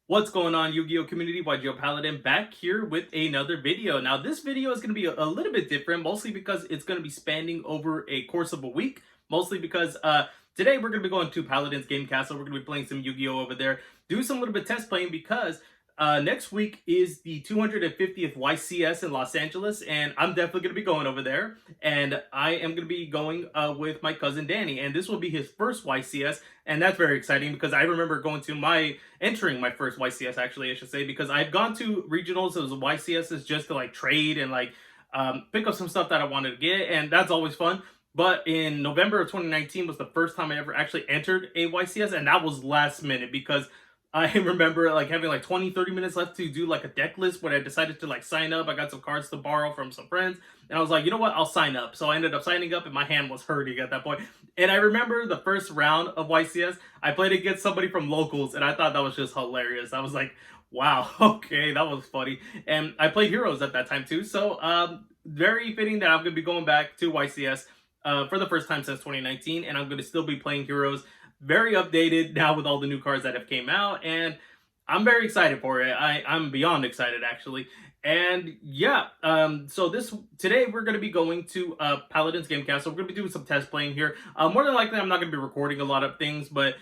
What's going on, Yu-Gi-Oh community? YGO Paladin back here with another video. Now, this video is going to be a little bit different, mostly because it's going to be spanning over a course of a week. Mostly because today we're going to be going to Paladin's Game Castle. We're going to be playing some Yu-Gi-Oh over there, do some little bit test playing because next week is the 250th YCS in Los Angeles, and I'm definitely going to be going over there. And I am going to be going with my cousin Danny, and this will be his first YCS, and that's very exciting because I remember going to entering my first YCS, actually, I should say, because I've gone to regionals as YCSs just to like trade and like pick up some stuff that I wanted to get, and that's always fun. But in November of 2019 was the first time I ever actually entered a YCS, and that was last minute because I remember like having like 20-30 minutes left to do like a deck list when I decided to like sign up. I got some cards to borrow from some friends, and I was like, you know what, I'll sign up. So I ended up signing up, and my hand was hurting at that point. And I remember the first round of YCS, I played against somebody from locals, and I thought that was just hilarious. I was like, wow, okay, that was funny. And I played Heroes at that time too, so very fitting that I'm going to be going back to YCS for the first time since 2019, and I'm going to still be playing Heroes. Very updated now with all the new cards that have came out, and I'm very excited for it. I'm beyond excited, actually. And yeah, so today we're going to be going to Paladin's Game Castle. We're going to be doing some test playing here. More than likely, I'm not going to be recording a lot of things, but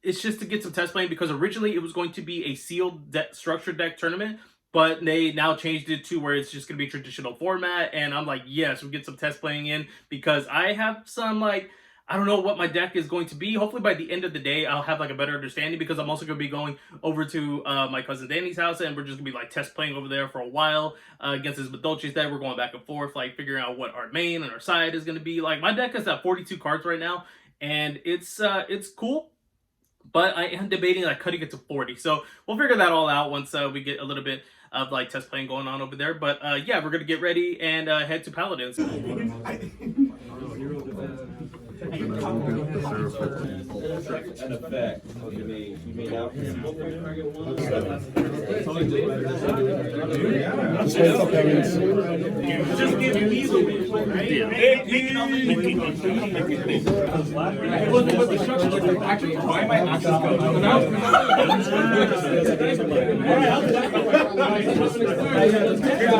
it's just to get some test playing because originally it was going to be a sealed structured deck tournament, but they now changed it to where it's just going to be traditional format. And I'm like, yes, we get some test playing in because I have some like, I don't know what my deck is going to be. Hopefully by the end of the day, I'll have like a better understanding because I'm also going to be going over to my cousin Danny's house, and we're just going to be like test playing over there for a while against his Madolche's deck. We're going back and forth, like figuring out what our main and our side is going to be. Like my deck is at 42 cards right now, and it's cool. But I am debating like cutting it to 40. So we'll figure that all out once we get a little bit of like test playing going on over there. But yeah, we're going to get ready and head to Paladins. An effect. You may now just give me these actually, why am I access code?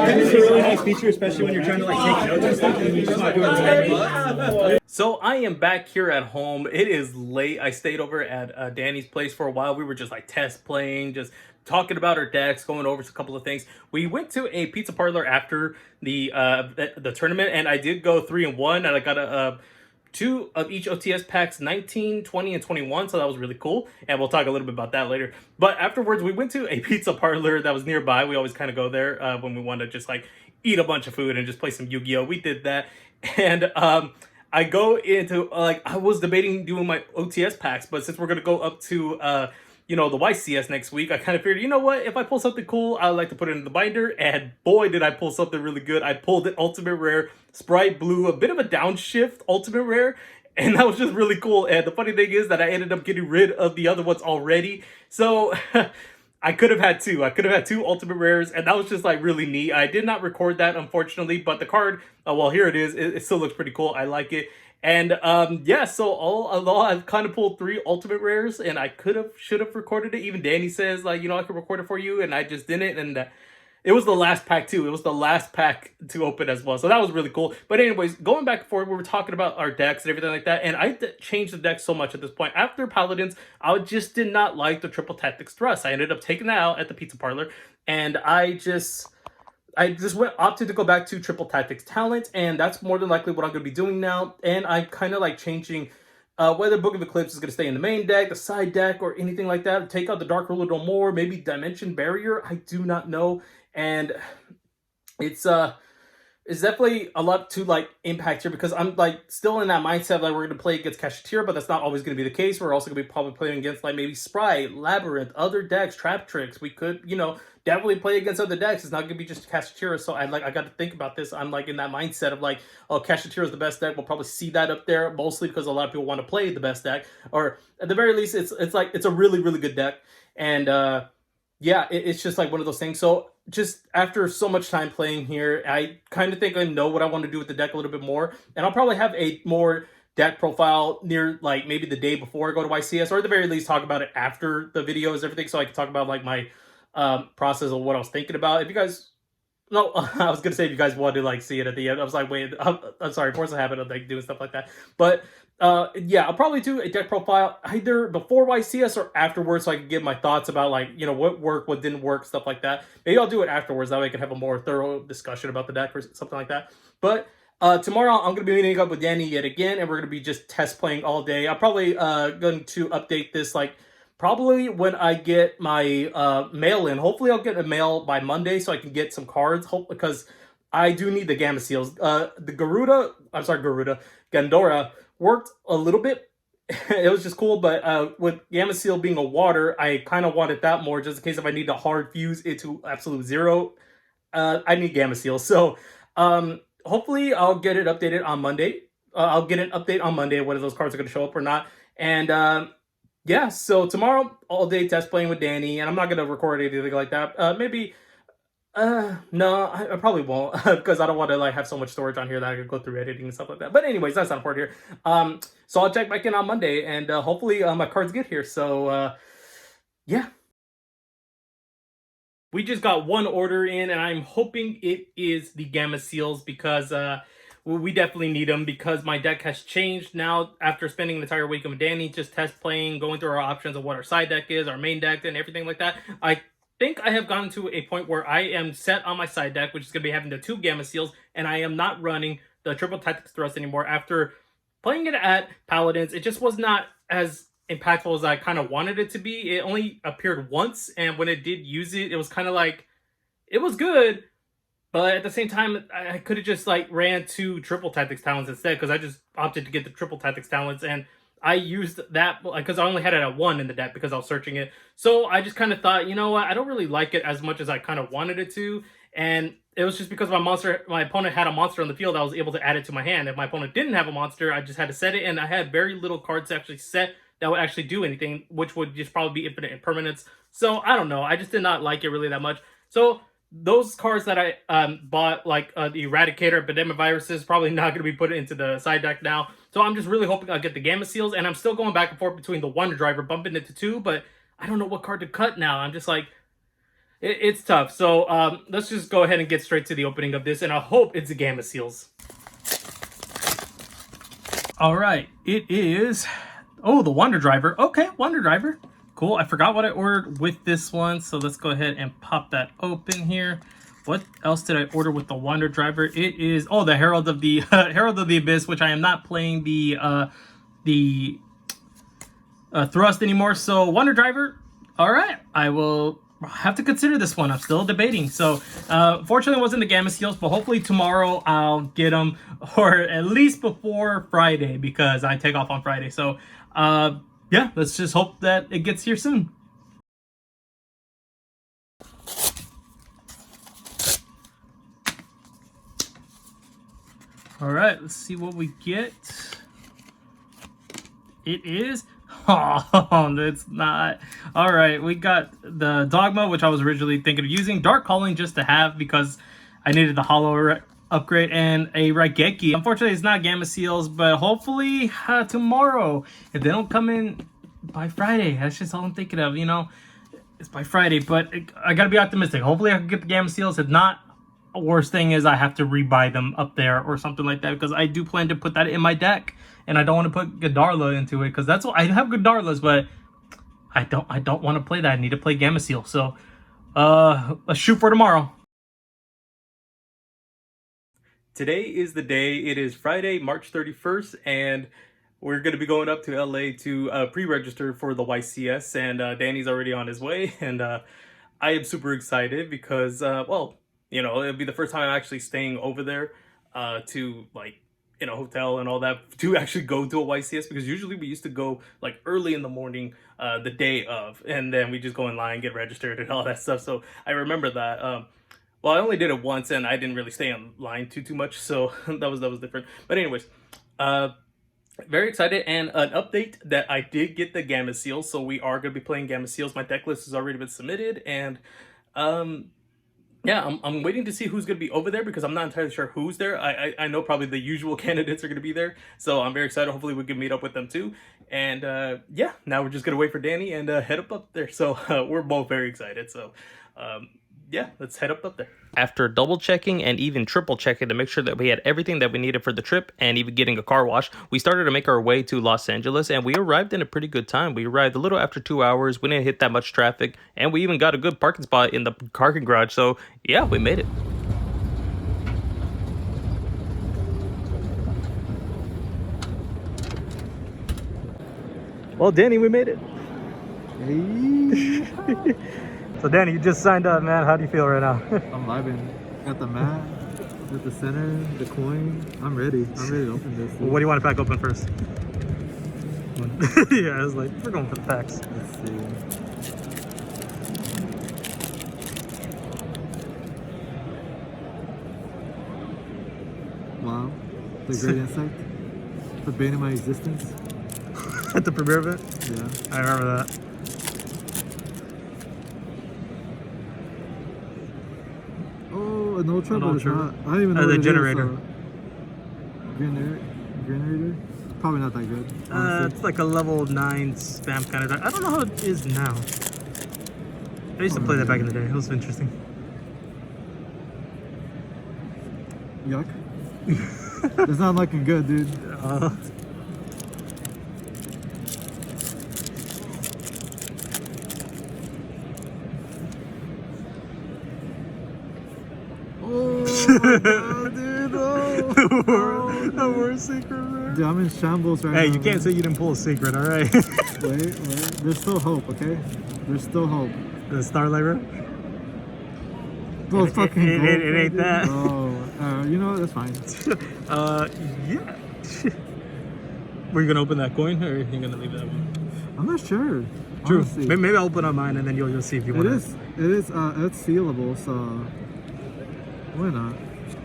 It's a really nice feature, especially when you're trying to like take notes and stuff, and you just not doing it. So I am back here at home. It is late. I stayed over at Danny's place for a while. We were just like test playing, just talking about our decks, going over a couple of things. We went to a pizza parlor after the tournament, and I did go 3-1, and I got two of each OTS packs, 19, 20, and 21, so that was really cool, and we'll talk a little bit about that later. But afterwards, we went to a pizza parlor that was nearby. We always kind of go there when we want to just like eat a bunch of food and just play some Yu-Gi-Oh! We did that, and I go into, like, I was debating doing my OTS packs, but since we're going to go up to, you know, the YCS next week, I kind of figured, you know what, if I pull something cool, I would like to put it in the binder, and boy, did I pull something really good. I pulled an Ultimate Rare, Sprite Blue, a bit of a downshift Ultimate Rare, and that was just really cool. And the funny thing is that I ended up getting rid of the other ones already, so I could have had two. I could have had two Ultimate Rares, and that was just like really neat. I did not record that, unfortunately, but the card, well, here it is. It still looks pretty cool. I like it. And yeah, so although I've kind of pulled 3 Ultimate Rares, and I should have recorded it. Even Danny says, like, you know, I could record it for you, and I just didn't. And it was the last pack too. It was the last pack to open as well. So that was really cool. But anyways, going back and forth, we were talking about our decks and everything like that. And I changed the deck so much at this point. After Paladins, I just did not like the Triple Tactics Thrust. I ended up taking that out at the pizza parlor. And I just opted to go back to Triple Tactics Talent. And that's more than likely what I'm going to be doing now. And I'm kind of like changing whether Book of Eclipse is going to stay in the main deck, the side deck, or anything like that. Take out the Dark Ruler no more. Maybe Dimension Barrier. I do not know. And it's definitely a lot to like impact here because I'm like still in that mindset like we're gonna play against Casheteer, but that's not always gonna be the case. We're also gonna be probably playing against like maybe Sprite, Labyrinth, other decks, Trap Tricks. We could, you know, definitely play against other decks. It's not gonna be just Casheteer. So I got to think about this. I'm like in that mindset of like, oh, Casheteer is the best deck. We'll probably see that up there mostly because a lot of people want to play the best deck, or at the very least, it's like it's a really really good deck. And yeah, it's just like one of those things. So just after so much time playing here, I kind of think I know what I want to do with the deck a little bit more. And I'll probably have a more deck profile near like maybe the day before I go to YCS, or at the very least talk about it after the videos, everything, so I can talk about like my process of what I was thinking about. If you guys, no, I was gonna say if you guys want to like see it at the end. I was like, wait, I'm sorry, force a habit of like doing stuff like that. But yeah, I'll probably do a deck profile either before YCS or afterwards, so I can give my thoughts about like what worked, what didn't work, stuff like that. Maybe I'll do it afterwards. That way I can have a more thorough discussion about the deck or something like that. But tomorrow I'm gonna be meeting up with Danny yet again, and we're gonna be just test playing all day. I'm probably going to update this like probably when I get my mail in. Hopefully I'll get a mail by Monday so I can get some cards. Because I do need the Gamma Seals. The Gandora worked a little bit. It was just cool, but with Gamma Seal being a water, I kind of wanted that more just in case if I need to hard fuse it to absolute zero. I need Gamma Seal. So hopefully I'll get it updated on Monday. I'll get an update on Monday whether those cards are going to show up or not. And yeah, so tomorrow all day test playing with Danny, and I'm not gonna record anything like that. Maybe no, I probably won't because I don't want to like have so much storage on here that I could go through editing and stuff like that. But anyways, that's not important here. So I'll check back in on Monday, and hopefully my cards get here. So yeah. We just got one order in, and I'm hoping it is the Gamma Seals because we definitely need them because my deck has changed now after spending an entire week with Danny just test playing, going through our options of what our side deck is, our main deck, and everything like that. I think I have gotten to a point where I am set on my side deck, which is going to be having the 2 Gamma Seals, and I am not running the Triple Tactics Thrust anymore. After playing it at Paladins, it just was not as impactful as I kind of wanted it to be. It only appeared once, and when it did use it, it was kind of like, it was good, but at the same time, I could have just like ran 2 Triple Tactics Talents instead, because I just opted to get the Triple Tactics Talents, and I used that because I only had it at 1 in the deck because I was searching it. So I just kind of thought, you know what, I don't really like it as much as I kind of wanted it to, and it was just because my opponent had a monster on the field, I was able to add it to my hand. If my opponent didn't have a monster, I just had to set it, and I had very little cards to actually set that would actually do anything, which would just probably be infinite impermanence. So I don't know, I just did not like it really that much. So those cards that I bought, like the Eradicator, Epidemic Viruses, probably not going to be put into the side deck now. So I'm just really hoping I'll get the Gamma Seals, and I'm still going back and forth between the Wonder Driver, bumping it to 2, but I don't know what card to cut now. I'm just like, it's tough. So let's just go ahead and get straight to the opening of this, and I hope it's the Gamma Seals. All right, it is... Oh, the Wonder Driver. Okay, Wonder Driver. Cool. I forgot what I ordered with this one, so let's go ahead and pop that open here. What else did I order with the Wonder Driver? It is the Herald of the Herald of the Abyss, which I am not playing the Thrust anymore. So Wonder Driver. All right, I will have to consider this one. I'm still debating. So fortunately, it wasn't the Gamma Seals, but hopefully tomorrow I'll get them, or at least before Friday, because I take off on Friday. So yeah, let's just hope that it gets here soon. All right, let's see what we get. It is... Oh, it's not. All right, we got the Dogma, which I was originally thinking of using. Dark Calling just to have because I needed the Hollow upgrade, and a Raigeki. Unfortunately, it's not Gamma Seals, but hopefully tomorrow. If they don't come in by Friday, that's just all I'm thinking of, It's by Friday, but I gotta be optimistic. Hopefully I can get the Gamma Seals. If not, worst thing is I have to rebuy them up there or something like that, because I do plan to put that in my deck, and I don't want to put Godarla into it, because that's what I have Godarlas, but I don't want to play that. I need to play Gamma Seal. So let's shoot for tomorrow. Today is the day. It is Friday, March 31st, and we're going to be going up to LA to pre-register for the YCS, and Danny's already on his way, and I am super excited because, well, it'll be the first time I'm actually staying over there to, like, in a hotel and all that, to actually go to a YCS, because usually we used to go, like, early in the morning the day of, and then we just go in line, get registered, and all that stuff. So I remember that. Well, I only did it once, and I didn't really stay on line too much, so that was different. But anyways, very excited, and an update that I did get the Gamma Seals, so we are going to be playing Gamma Seals. My deck list has already been submitted, and yeah, I'm waiting to see who's going to be over there because I'm not entirely sure who's there. I know probably the usual candidates are going to be there, so I'm very excited. Hopefully we can meet up with them too. And yeah, now we're just going to wait for Danny and head up there. So we're both very excited. So um, yeah, let's head up there. After double checking and even triple checking to make sure that we had everything that we needed for the trip and even getting a car wash, we started to make our way to Los Angeles, and we arrived in a pretty good time. We arrived a little after 2 hours. We didn't hit that much traffic, and we even got a good parking spot in the parking garage. So yeah, we made it. Well, Danny, we made it. Hey. So Danny, you just signed up, man. How do you feel right now? I'm vibing. Got the mat, got the center, the coin. I'm ready. I'm ready to open this. What do you want to pack open first? Yeah, I was like, we're going for the packs. Let's see. Wow. The great insect. The bane of my existence. At the premiere event? Yeah. I remember that. Oh, an ultra, An but it's ultra. not. I don't even know The what it generator. is, generator? Probably not that good. honestly. It's like a level 9 spam kind of deck. I don't know how it is now. I used to play that back in the day. It was interesting. Yuck. It's not looking good, dude. Oh my god, dude. Oh. The worst secret, man. Dude, I'm in shambles right now. Hey, you can't man. say you didn't pull a secret, all right? Wait. There's still hope, okay? There's still hope. The Starlight River? Bro, It- fucking it- gold, it ain't dude. that. Oh, you know what? That's fine. Yeah. Were you gonna open that coin, or are you gonna leave that one? I'm not sure. True. Honestly. Maybe I'll open on mine, and then you'll see if you want. It is. It's sealable, so why not?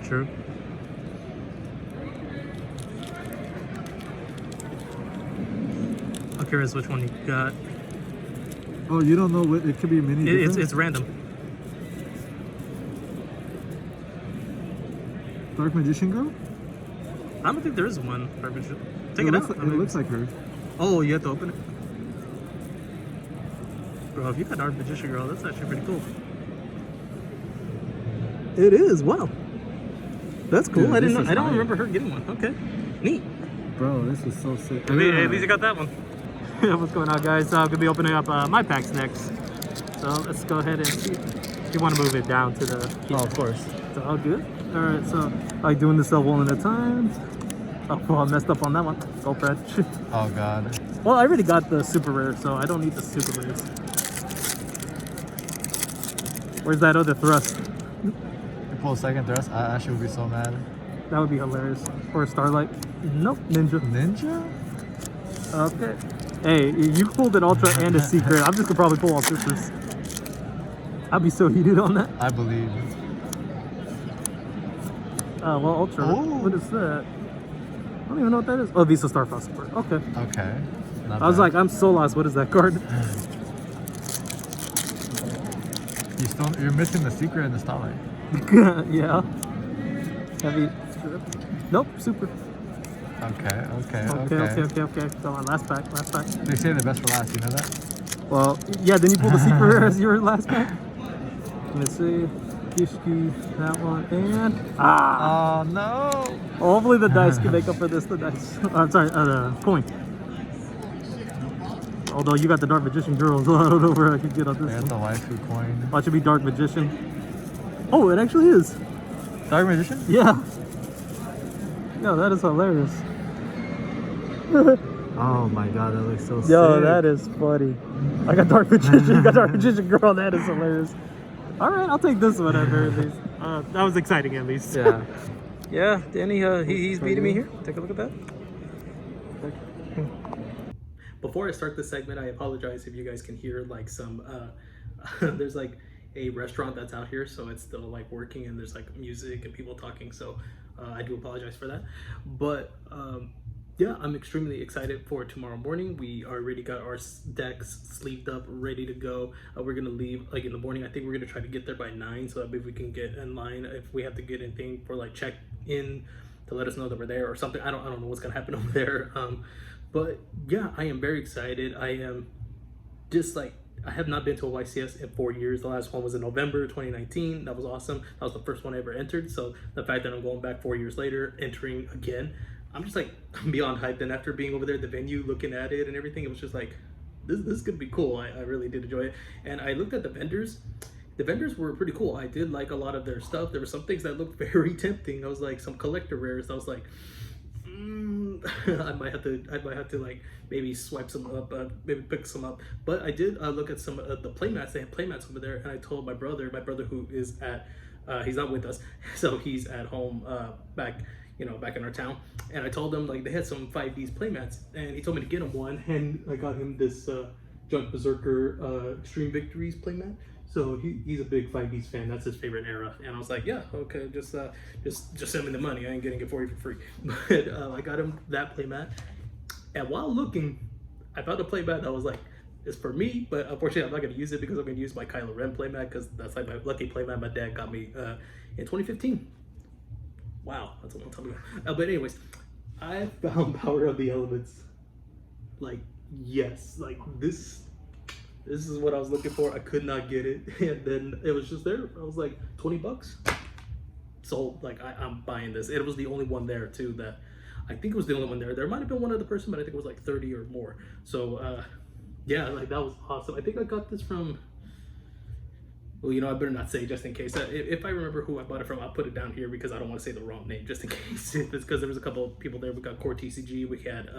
True. I'm curious which one you got. Oh, you don't know what it could be mini. It's random. Dark Magician Girl. I don't think there is one. Take it looks out. Like, it looks like her. Oh, you have to open it. Bro, if you got Dark Magician Girl, that's actually pretty cool. It is. Wow. That's cool. Dude, I didn't this know. is I don't fire. remember her getting one. Okay. Neat. Bro, this is so sick. At least you got that one. What's going on, guys? I'm gonna be opening up my packs next. So let's go ahead and see. If you want to move it down to the. Oh, of course. So all good. All right. So I like doing this one at a time. Oh, well, I messed up on that one. Go, Fred. Oh god. Well, I already got the super rare, so I don't need the super rares. Where's that other thrust? You pull a second thrust, I actually would be so mad. That would be hilarious. Or a Starlight. Nope, Ninja. Ninja? Okay. Hey, you pulled an Ultra and a Secret. I'm just gonna probably pull all supers. I'd be so heated on that. I believe. Well, Ultra. Oh. What is that? I don't even know what that is. Oh, Visa Star Fast Support. Okay. Okay. Not I was bad. like, I'm so lost. What is that card? You're missing the secret and the starlight. Yeah. Heavy. Nope, super. Okay. Come on, last pack. They say the best for last, you know that? Well, yeah, then you pull the secret as your last pack. Let me see. Kishki, that one, and Oh no! hopefully the dice can make up for this. The dice. I'm sorry, the coin. Although you got the Dark Magician Girl, so I don't know where I can get on this There's one. the waifu coin. Watch it be Dark Magician. Oh, it actually is. Dark Magician? Yeah. No, that is hilarious. Oh my god, that looks so sick. Yo, that is funny. I got Dark Magician. You got Dark Magician Girl. That is hilarious. All right, I'll take this one at very least. That was exciting at least. Yeah. Yeah, Danny, he's beating me here. Take a look at that. Before I start this segment, I apologize if you guys can hear like some, there's like a restaurant that's out here, so it's still like working and there's like music and people talking, so I do apologize for that. But yeah, I'm extremely excited for tomorrow morning. We already got our decks sleeved up, ready to go. We're gonna leave like in the morning. I think we're gonna try to get there by 9, so that way we can get in line. If we have to get anything for like check in to let us know that we're there or something. I don't know what's gonna happen over there. But yeah, I am very excited. I am just like, I have not been to a YCS in 4 years. The last one was in November 2019. That was awesome. That was the first one I ever entered. So the fact that I'm going back 4 years later, entering again, I'm just like, I'm beyond hyped. And after being over there at the venue, looking at it and everything, it was just like, this is gonna be cool. I really did enjoy it. And I looked at the vendors. The vendors were pretty cool. I did like a lot of their stuff. There were some things that looked very tempting. I was like, some collector rares. I was like, I might have to like maybe swipe some up, maybe pick some up. But I did look at some of the playmats. They had playmats over there, and I told my brother who is at, he's not with us, so he's at home, back in our town. And I told him like they had some 5Ds playmats, and he told me to get him one, and I got him this Junk Berserker Extreme Victories playmat. So he's a big 5Ds fan. That's his favorite era. And I was like, yeah, okay, just send me the money. I ain't getting it for you for free. But I got him that playmat. And while looking, I found a playmat that was like, it's for me, but unfortunately I'm not going to use it because I'm going to use my Kylo Ren playmat, because that's like my lucky playmat my dad got me in 2015. Wow, that's a long time ago. But anyways, I found Power of the Elements. Like, yes, like this is what I was looking for. I could not get it, and then it was just there. I was like, $20. So like, I'm buying this. It was the only one there too. That I think it was the only one there. There might have been one other person, but I think it was like 30 or more. So yeah, like that was awesome. I think I got this from, well, I better not say just in case. If I remember who I bought it from, I'll put it down here because I don't want to say the wrong name just in case. It's because there was a couple of people there. We got Core TCG, we had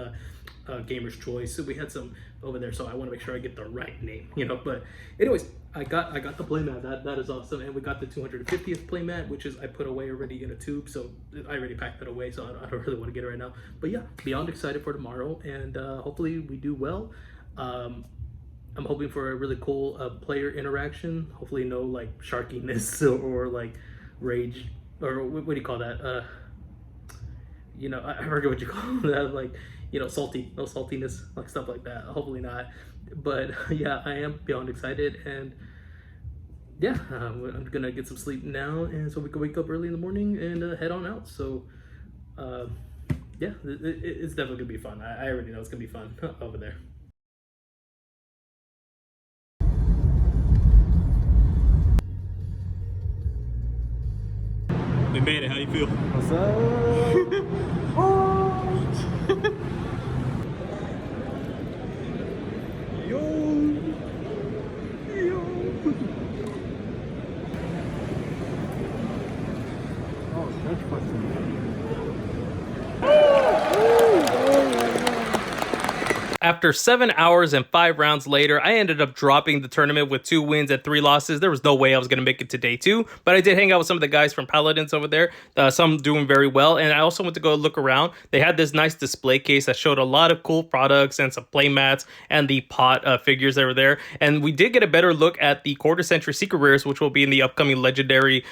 Gamer's Choice, so we had some over there. So I want to make sure I get the right name, But anyways, I got the playmat. That is awesome, and we got the 250th playmat, which is I put away already in a tube, so I already packed that away. So I don't really want to get it right now. But yeah, beyond excited for tomorrow, and hopefully we do well. I'm hoping for a really cool player interaction. Hopefully no like sharkiness or like rage, or what do you call that? I forget what you call that, like, salty, no saltiness, like stuff like that. Hopefully not. But yeah, I am beyond excited, and yeah, I'm gonna get some sleep now, and so we can wake up early in the morning and head on out. So yeah, it's definitely gonna be fun. I already know it's gonna be fun over there. We made it. How do you feel? What's up? Oh, stretch question. After 7 hours and 5 rounds later, I ended up dropping the tournament with 2 wins and 3 losses. There was no way I was going to make it to day 2, but I did hang out with some of the guys from Paladins over there, some doing very well, and I also went to go look around. They had this nice display case that showed a lot of cool products and some play mats and the pot figures that were there, and we did get a better look at the quarter century secret rares, which will be in the upcoming legendary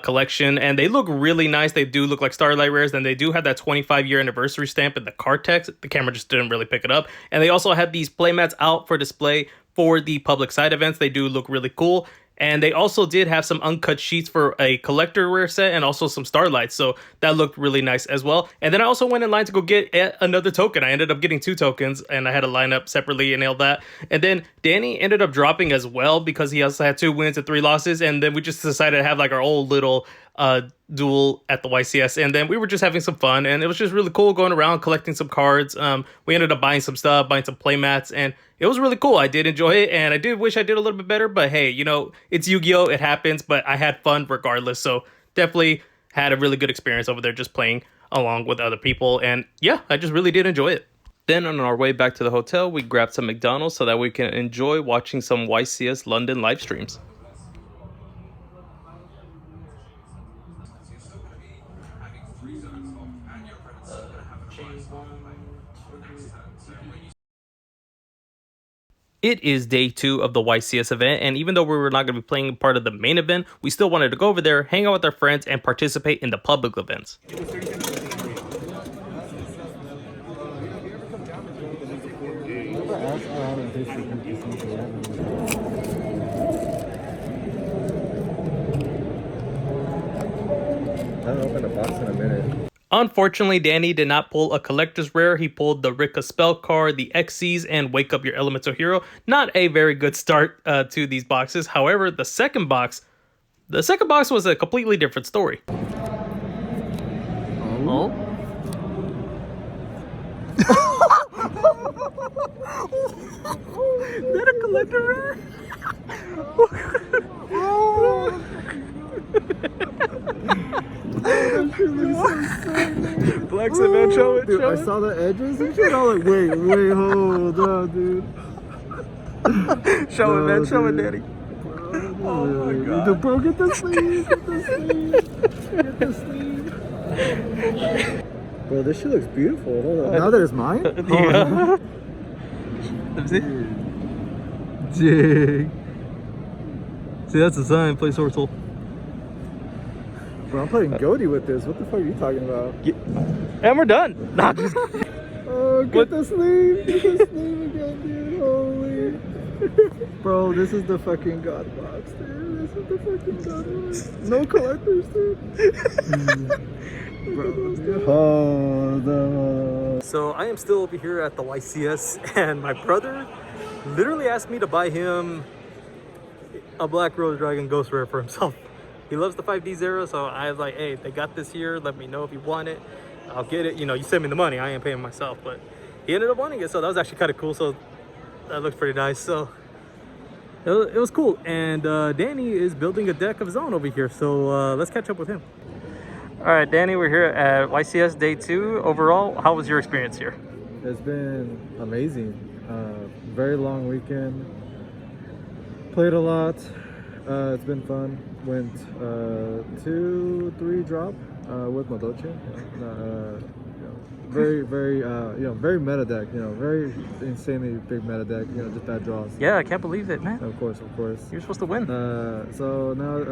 collection, and they look really nice. They do look like Starlight rares, and they do have that 25-year anniversary stamp in the card text. The camera just didn't really pick it up. And they also had these playmats out for display for the public side events. They do look really cool. And they also did have some uncut sheets for a collector rare set and also some Starlights. So that looked really nice as well. And then I also went in line to go get another token. I ended up getting 2 tokens, and I had to line up separately and all that. And then Danny ended up dropping as well because he also had 2 wins and 3 losses. And then we just decided to have like our old little duel at the YCS, and then we were just having some fun, and it was just really cool going around collecting some cards. We ended up buying some stuff, buying some play mats, and it was really cool. I did enjoy it, and I did wish I did a little bit better, but hey, it's Yu-Gi-Oh! It happens, but I had fun regardless, so definitely had a really good experience over there just playing along with other people, and yeah, I just really did enjoy it. Then on our way back to the hotel, we grabbed some McDonald's so that we can enjoy watching some YCS London live streams. It is day 2 of the YCS event, and even though we were not going to be playing part of the main event, we still wanted to go over there, hang out with our friends, and participate in the public events. that's all I'm I'll open the box in a minute. Unfortunately, Danny did not pull a collector's rare. He pulled the Rika spell card, the Xyz, and Wake Up Your Elemental Hero. Not a very good start to these boxes. However, the second box was a completely different story. Oh. Is that a collector rare? Flex it, man. Show it. Dude, Show I it. saw the edges and shit. I was like, wait, hold up, dude. Show it, man. Show it, dude. Danny. Oh my god. Dude, bro, get the sleeve. Get the sleeve. Get the sleeve. Bro, this shit looks beautiful. Hold on. Now that it's mine? Yeah. Let me see. Jig. See, that's the sign. Play Sword Soul. Bro, I'm playing Goaty with this. What the fuck are you talking about? And we're done. Nah, just Oh, get the sleeve. Get the sleeve again, dude. Holy. Bro, this is the fucking God box, dude. This is the fucking God box. No collectors, dude. Bro, hold on. So I am still over here at the YCS, and my brother literally asked me to buy him a Black Rose Dragon Ghost Rare for himself. He loves the 5D0, so I was like, hey, they got this here. Let me know if you want it. I'll get it. You know, you send me the money. I ain't paying myself, but he ended up wanting it, so that was actually kind of cool. So that looks pretty nice. So it was cool. And Danny is building a deck of his own over here, so let's catch up with him. All right, Danny, we're here at YCS Day 2. Overall, how was your experience here? It's been amazing. Very long weekend. Played a lot. It's been fun. Went 2-3 drop with Madoche. Very very meta deck. Very insanely big meta deck. Just bad draws. Yeah, I can't believe it, man. Of course. You're supposed to win. So now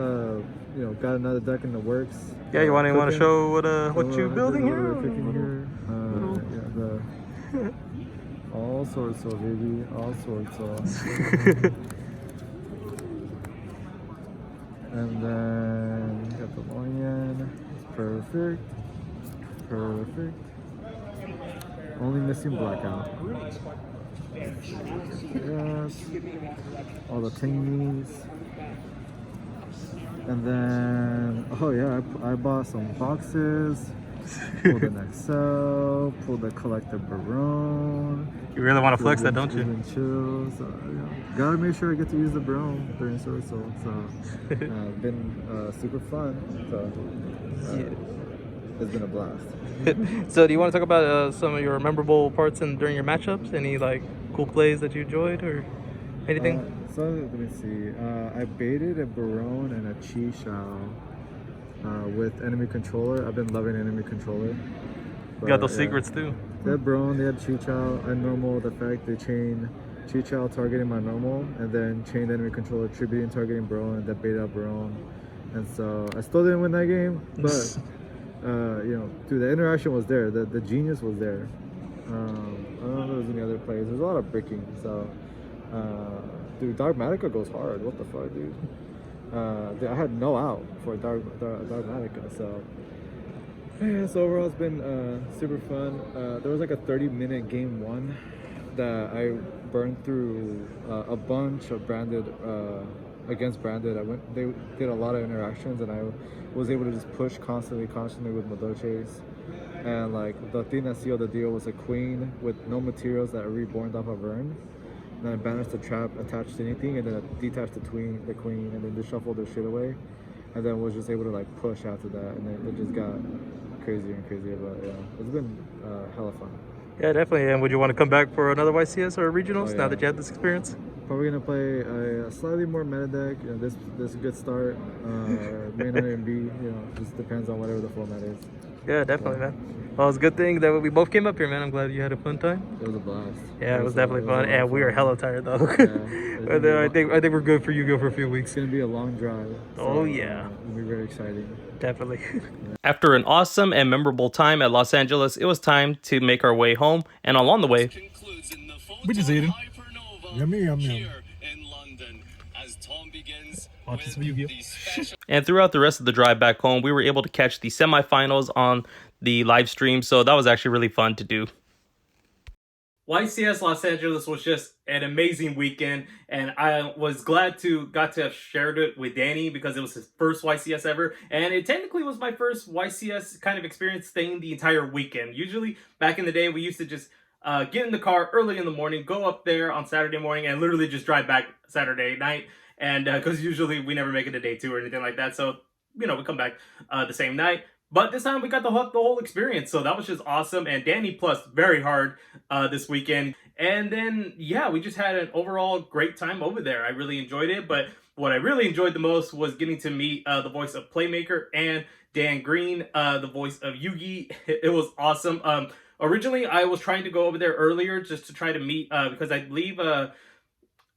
got another deck in the works. Yeah, you want to show what you building here? What we're cooking here. All sorts of baby, all sorts of. And then got the Loyan. It's perfect. Only missing Blackout. Yes. All the tingies. And then, oh yeah, I bought some boxes. Pulled an XL, pulled the Collector Baron. You really want to flex that, don't you? Chill, so, gotta make sure I get to use the Baron during Sword Soul. So, been super fun. So, it's been a blast. So, do you want to talk about some of your memorable parts during your matchups? Any like cool plays that you enjoyed or anything? So let me see. I baited a Baron and a Chi Shao with enemy controller. I've been loving enemy controller. You got those secrets too. They had Baron, they had Chi Chao. I normal the fact they chain Chi Chao targeting my normal, and then chained enemy controller tributing targeting Baron, and that baited out Baron. And so I still didn't win that game, but dude, the interaction was there. The genius was there. I don't know if there was any other plays. There's a lot of bricking, so. Dude, Dogmatica goes hard. What the fuck, dude? I had no out for Dogmatica, so yeah. So overall, it's been super fun. There was like a 30-minute game one that I burned through a bunch of branded against branded. They did a lot of interactions, and I was able to just push constantly with Madoches. And like the thing that sealed the deal was a queen with no materials that are reborn off of Vern. And I banished the trap attached to anything, and then I detached the queen, and then just shuffled their shit away, and then was just able to like push after that, and then it just got crazier and crazier. But yeah, it's been hella fun. Yeah, definitely. And would you want to come back for another YCS or regionals now that you had this experience? Probably gonna play a slightly more meta deck. This is a good start. May not even be. Just depends on whatever the format is. Yeah, definitely, man. Well, it's a good thing that we both came up here, man. I'm glad you had a fun time. It was a blast. Yeah, it was definitely fun, and we are hella tired though. Yeah, I think we're good for you. Go for a few weeks. It's gonna be a long drive. So, Oh yeah, it'll be very exciting. Definitely. After an awesome and memorable time at Los Angeles, it was time to make our way home. And along the way, We just eating. Yummy, yum, yum. here in London as Tom begins with the special. And throughout the rest of the drive back home, we were able to catch the semifinals on the live stream, so that was actually really fun to do. YCS Los Angeles was just an amazing weekend, and I was glad to got to have shared it with Danny because it was his first YCS ever, and it technically was my first YCS kind of experience staying the entire weekend. Usually, back in the day, we used to just get in the car early in the morning, go up there on Saturday morning, and literally just drive back Saturday night, and because usually we never make it a day two or anything like that, so, you know, we come back the same night. But this time we got the whole experience, so that was just awesome. And Danny plus very hard this weekend. And then, yeah, we just had an overall great time over there. I really enjoyed it. But what I really enjoyed the most was getting to meet the voice of Playmaker and Dan Green, the voice of Yugi. It was awesome. Originally, I was trying to go over there earlier just to try to meet, because I believe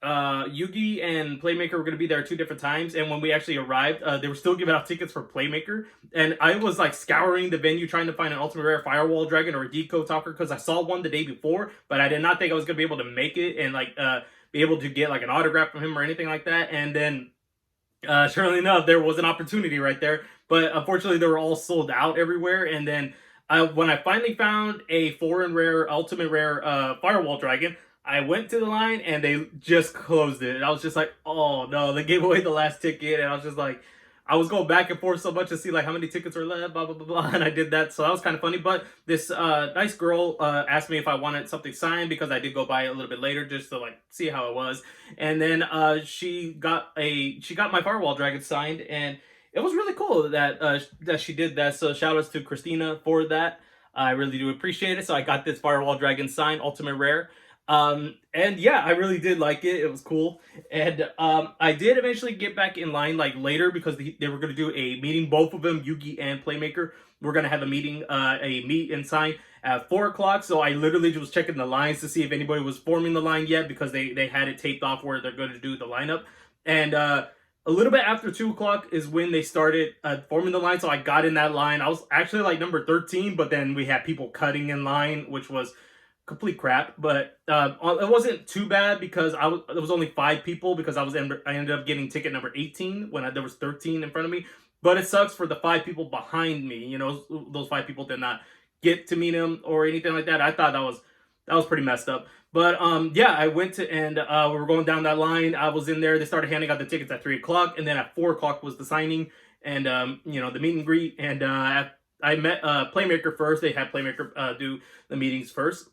Yugi and Playmaker were going to be there 2 different times, and when we actually arrived, they were still giving out tickets for Playmaker, and I was like scouring the venue trying to find an Ultimate Rare Firewall Dragon or a Deco Talker because I saw one the day before, but I did not think I was going to be able to make it and like be able to get like an autograph from him or anything like that. And then surely enough, there was an opportunity right there, but unfortunately they were all sold out everywhere. And then when I finally found a foreign rare Ultimate Rare Firewall Dragon, I went to the line and they just closed it. And I was just like, oh no, they gave away the last ticket. And I was just like, I was going back and forth so much to see like how many tickets were left, blah, blah, blah, blah. And I did that. So that was kind of funny. But this nice girl asked me if I wanted something signed because I did go by a little bit later just to like see how it was. And then she got my Firewall Dragon signed, and it was really cool that she did that. So shout outs to Christina for that. I really do appreciate it. So I got this Firewall Dragon signed, Ultimate Rare. And yeah, I really did like it. It was cool. And I did eventually get back in line like later because they were going to do a meeting, both of them, Yugi and Playmaker. We're going to have a meeting, a meet and sign at 4 o'clock. So I literally just was checking the lines to see if anybody was forming the line yet because they had it taped off where they're going to do the lineup. And a little bit after 2 o'clock is when they started forming the line. So I got in that line. I was actually like number 13, but then we had people cutting in line, which was complete crap. But it wasn't too bad because there was only 5 people because I ended up getting ticket number 18 when there was 13 in front of me. But it sucks for the 5 people behind me. You know, those 5 people did not get to meet him or anything like that. I thought that was pretty messed up. But yeah, I went to, and we were going down that line. I was in there. They started handing out the tickets at 3 o'clock, and then at 4 o'clock was the signing and you know, the meet and greet. And I met Playmaker first. They had Playmaker do the meetings first.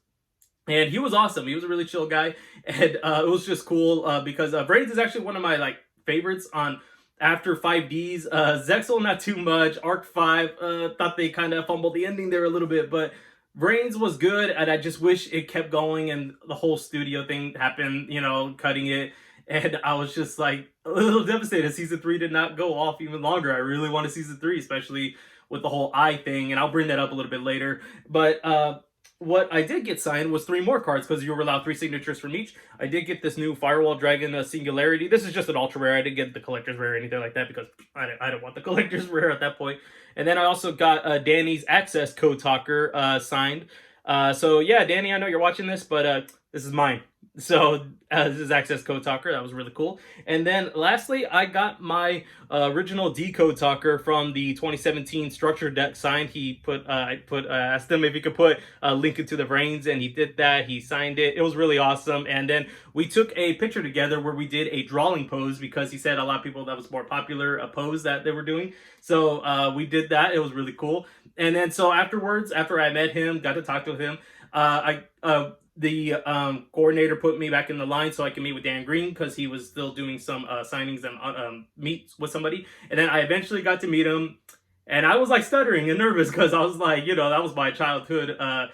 And he was awesome. He was a really chill guy. And it was just cool because Brains is actually one of my like favorites on after 5Ds. Zexel, not too much. Arc 5, thought they kind of fumbled the ending there a little bit. But Brains was good, and I just wish it kept going and the whole studio thing happened, you know, cutting it. And I was just like a little devastated. Season 3 did not go off even longer. I really wanted Season 3, especially with the whole eye thing. And I'll bring that up a little bit later. But what I did get signed was 3 more cards because you were allowed 3 signatures from each. I did get this new Firewall Dragon Singularity. This is just an ultra rare. I didn't get the collector's rare or anything like that because I didn't want the collector's rare at that point. And then I also got Danny's Access Code Talker signed. So yeah, Danny, I know you're watching this, but this is mine. So this is Access Code Talker. That was really cool. And then lastly, I got my original Decode Talker from the 2017 Structure deck signed. I asked him if he could put a link into the brains, and he did that. He signed it. It was really awesome. And then we took a picture together where we did a drawing pose because he said a lot of people that was more popular a pose that they were doing. So we did that. It was really cool. And then so afterwards, after I met him, got to talk to him, the coordinator put me back in the line so I can meet with Dan Green because he was still doing some signings and meets with somebody. And then I eventually got to meet him, and I was like stuttering and nervous because I was like, you know, that was my childhood. I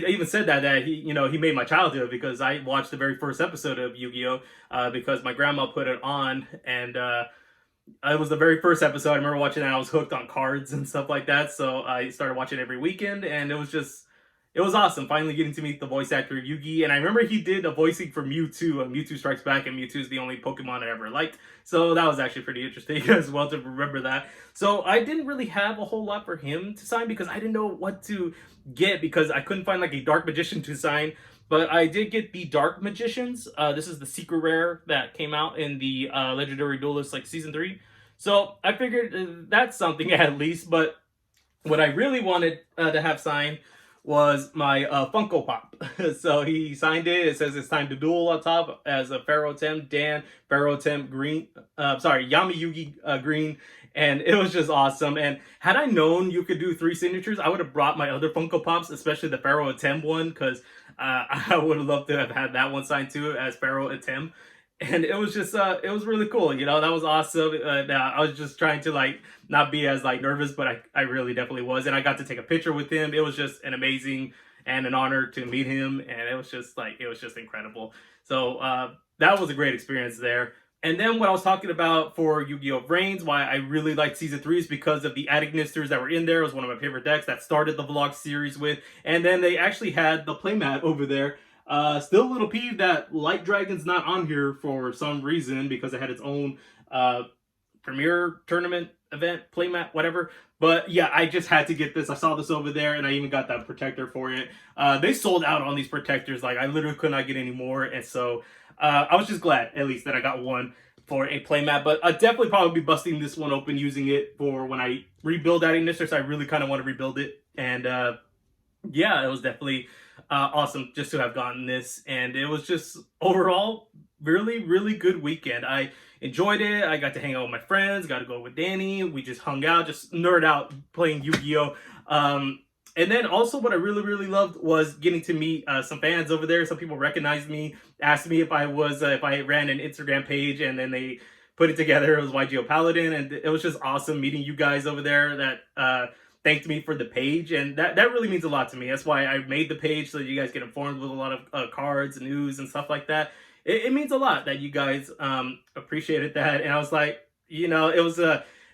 even said that he made my childhood because I watched the very first episode of Yu-Gi-Oh! Because my grandma put it on, and it was the very first episode. I remember watching that. I was hooked on cards and stuff like that. So I started watching every weekend, and it was awesome finally getting to meet the voice actor of Yugi. And I remember he did a voicing for Mewtwo, and Mewtwo Strikes Back, and Mewtwo is the only Pokemon I ever liked. So that was actually pretty interesting as well to remember that. So I didn't really have a whole lot for him to sign because I didn't know what to get because I couldn't find like a Dark Magician to sign. But I did get the Dark Magicians. This is the secret rare that came out in the Legendary Duelist like season 3. So I figured that's something at least. But what I really wanted to have signed was my Funko Pop. So he signed it. It says it's time to duel on top as a Pharaoh Tem, Dan, Pharaoh Tem Green, Yami Yugi Green. And it was just awesome. And had I known you could do 3 signatures, I would have brought my other Funko Pops, especially the Pharaoh Tem one, because I would have loved to have had that one signed too as Pharaoh Tem. And it was just it was really cool, you know. That was awesome. I was just trying to like not be as like nervous, but I really definitely was. And I got to take a picture with him. It was just an amazing and an honor to meet him, and it was just incredible. So that was a great experience there. And then what I was talking about for Yu-Gi-Oh! Reigns, why I really liked Season 3 is because of the Attic Nisters that were in there. It was one of my favorite decks that started the vlog series with. And then they actually had the playmat over there. Still a little peeved that Light Dragon's not on here for some reason because it had its own premiere tournament event, playmat, whatever. But yeah, I just had to get this. I saw this over there and I even got that protector for it. They sold out on these protectors. Like I literally could not get any more. And so I was just glad at least that I got one for a playmat. But I'll definitely probably be busting this one open using it for when I rebuild Attic Nisters. I really kind of want to rebuild it. And yeah, it was definitely awesome just to have gotten this. And it was just overall really good weekend. I enjoyed it. I got to hang out with my friends, got to go with Danny. We just hung out, just nerd out playing Yu-Gi-Oh! And then also what I really loved was getting to meet some fans over there. Some people recognized me, asked me if I ran an Instagram page, and then they put it together. It was YGO Paladin, and it was just awesome meeting you guys over there that thanked me for the page, and that really means a lot to me. That's why I made the page, so that you guys get informed with a lot of cards, news, and stuff like that. It means a lot that you guys appreciated that, and I was like, you know, it was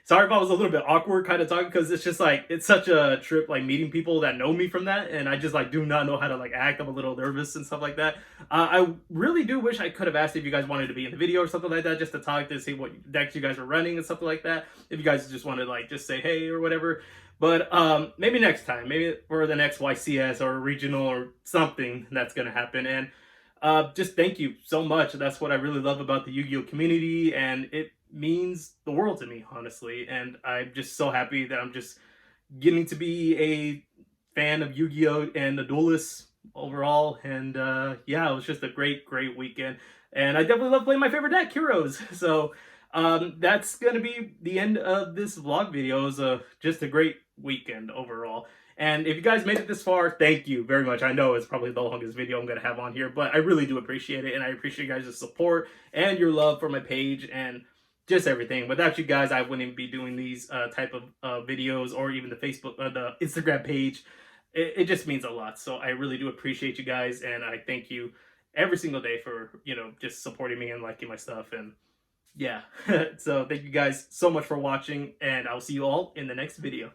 sorry if I was a little bit awkward kind of talking, because it's just like, it's such a trip, like meeting people that know me from that, and I just like do not know how to like act. I'm a little nervous and stuff like that. I really do wish I could have asked if you guys wanted to be in the video or something like that, just to talk, to see what decks you guys were running and something like that. If you guys just wanted to like just say hey or whatever. But maybe next time, maybe for the next YCS or regional or something that's going to happen. And just thank you so much. That's what I really love about the Yu-Gi-Oh! Community, and it means the world to me, honestly. And I'm just so happy that I'm just getting to be a fan of Yu-Gi-Oh! And the Duelists overall. And yeah, it was just a great weekend. And I definitely love playing my favorite deck, Heroes. So that's going to be the end of this vlog video. It was just a great weekend overall. And if you guys made it this far, thank you very much. I know it's probably the longest video I'm going to have on here, but I really do appreciate it. And I appreciate you guys' support and your love for my page and just everything. Without you guys, I wouldn't be doing these type of videos, or even the Facebook, the Instagram page. It just means a lot. So I really do appreciate you guys. And I thank you every single day for, you know, just supporting me and liking my stuff. And yeah, so thank you guys so much for watching, and I'll see you all in the next video.